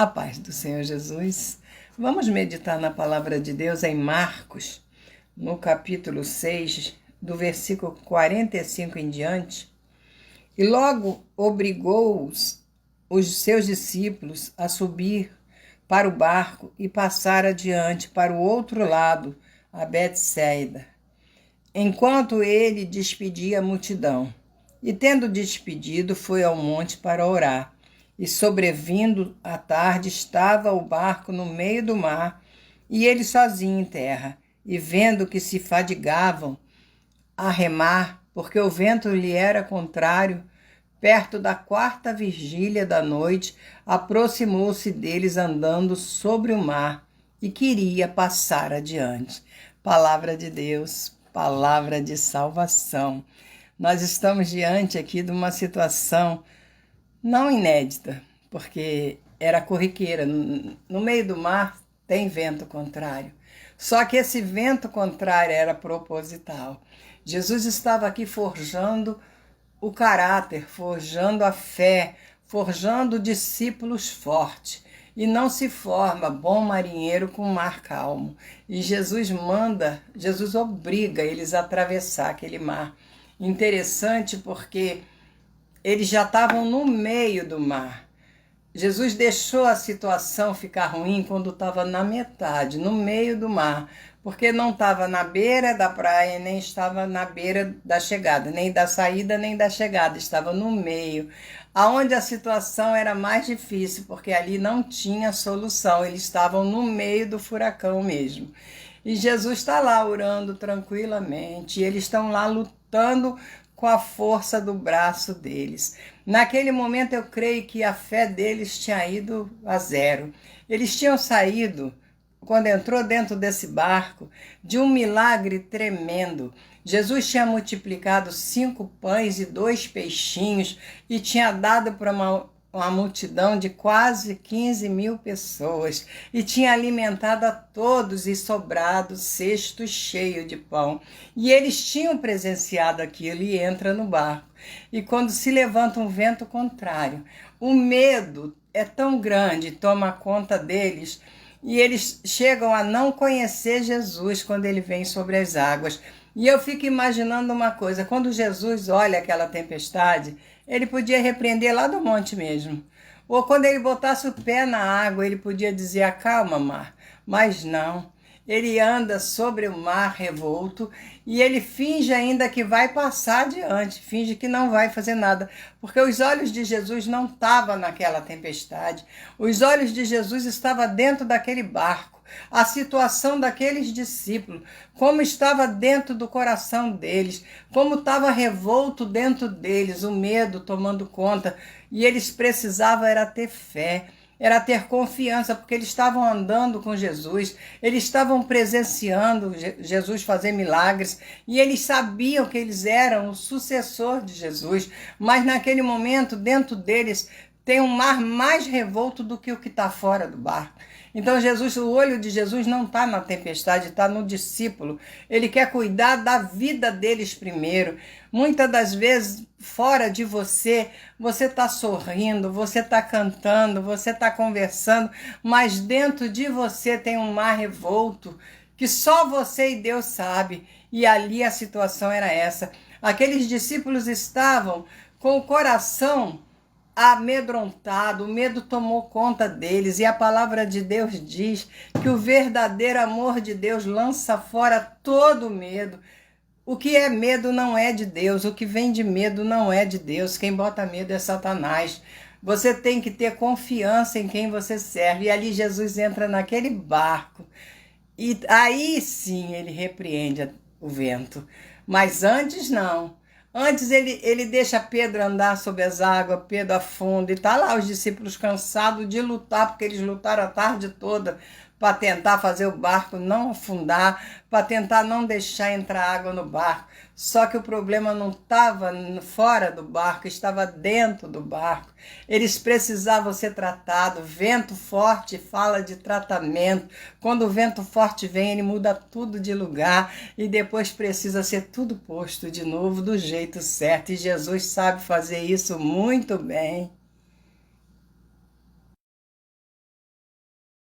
A paz do Senhor Jesus. Vamos meditar na palavra de Deus em Marcos, no capítulo 6, do versículo 45 em diante. E logo obrigou os seus discípulos a subir para o barco e passar adiante para o outro lado, a Betsaida, enquanto ele despedia a multidão. E tendo despedido, foi ao monte para orar. E sobrevindo à tarde, estava o barco no meio do mar, e ele sozinho em terra. E vendo que se fadigavam a remar, porque o vento lhe era contrário, perto da 4ª vigília da noite, aproximou-se deles andando sobre o mar, e queria passar adiante. Palavra de Deus, palavra de salvação. Nós estamos diante aqui de uma situação não inédita, porque era corriqueira. No meio do mar tem vento contrário. Só que esse vento contrário era proposital. Jesus estava aqui forjando o caráter, forjando a fé, forjando discípulos fortes. E não se forma bom marinheiro com mar calmo. E Jesus obriga eles a atravessar aquele mar. Interessante porque eles já estavam no meio do mar. Jesus deixou a situação ficar ruim quando estava na metade, no meio do mar, porque não estava na beira da praia, nem estava na beira da chegada, nem da saída, nem da chegada, estava no meio, aonde a situação era mais difícil, porque ali não tinha solução, eles estavam no meio do furacão mesmo. E Jesus está lá orando tranquilamente, e eles estão lá lutando com a força do braço deles. Naquele momento eu creio que a fé deles tinha ido a zero. Eles tinham saído, quando entrou dentro desse barco, de um milagre tremendo. Jesus tinha multiplicado 5 pães e 2 peixinhos e tinha dado para uma multidão de quase 15.000 pessoas e tinha alimentado a todos e sobrado cesto cheio de pão. E eles tinham presenciado aquilo e entra no barco. E quando se levanta um vento contrário, o medo é tão grande, toma conta deles, e eles chegam a não conhecer Jesus quando ele vem sobre as águas. E eu fico imaginando uma coisa, quando Jesus olha aquela tempestade, ele podia repreender lá do monte mesmo. Ou quando ele botasse o pé na água, ele podia dizer, acalma, mar. Mas não, ele anda sobre o mar revolto e ele finge ainda que vai passar adiante, finge que não vai fazer nada. Porque os olhos de Jesus não estavam naquela tempestade. Os olhos de Jesus estavam dentro daquele barco. A situação daqueles discípulos, como estava dentro do coração deles, como estava revolto dentro deles, o medo tomando conta, e eles precisavam era ter fé, era ter confiança, porque eles estavam andando com Jesus, eles estavam presenciando Jesus fazer milagres, e eles sabiam que eles eram o sucessor de Jesus, mas naquele momento, dentro deles, tem um mar mais revolto do que o que está fora do barco. Então o olho de Jesus não está na tempestade, está no discípulo. Ele quer cuidar da vida deles primeiro. Muitas das vezes, fora de você está sorrindo, você está cantando, você está conversando, mas dentro de você tem um mar revolto que só você e Deus sabe. E ali a situação era essa. Aqueles discípulos estavam com o coração amedrontado, o medo tomou conta deles, e a palavra de Deus diz que o verdadeiro amor de Deus lança fora todo medo. O que é medo não é de Deus, o que vem de medo não é de Deus, quem bota medo é Satanás. Você tem que ter confiança em quem você serve, e ali Jesus entra naquele barco, e aí sim ele repreende o vento, mas antes não. Antes ele deixa Pedro andar sobre as águas, Pedro afunda, e tá lá os discípulos cansados de lutar, porque eles lutaram a tarde toda para tentar fazer o barco não afundar, para tentar não deixar entrar água no barco. Só que o problema não estava fora do barco, estava dentro do barco. Eles precisavam ser tratados. Vento forte fala de tratamento. Quando o vento forte vem, ele muda tudo de lugar e depois precisa ser tudo posto de novo do jeito certo. E Jesus sabe fazer isso muito bem.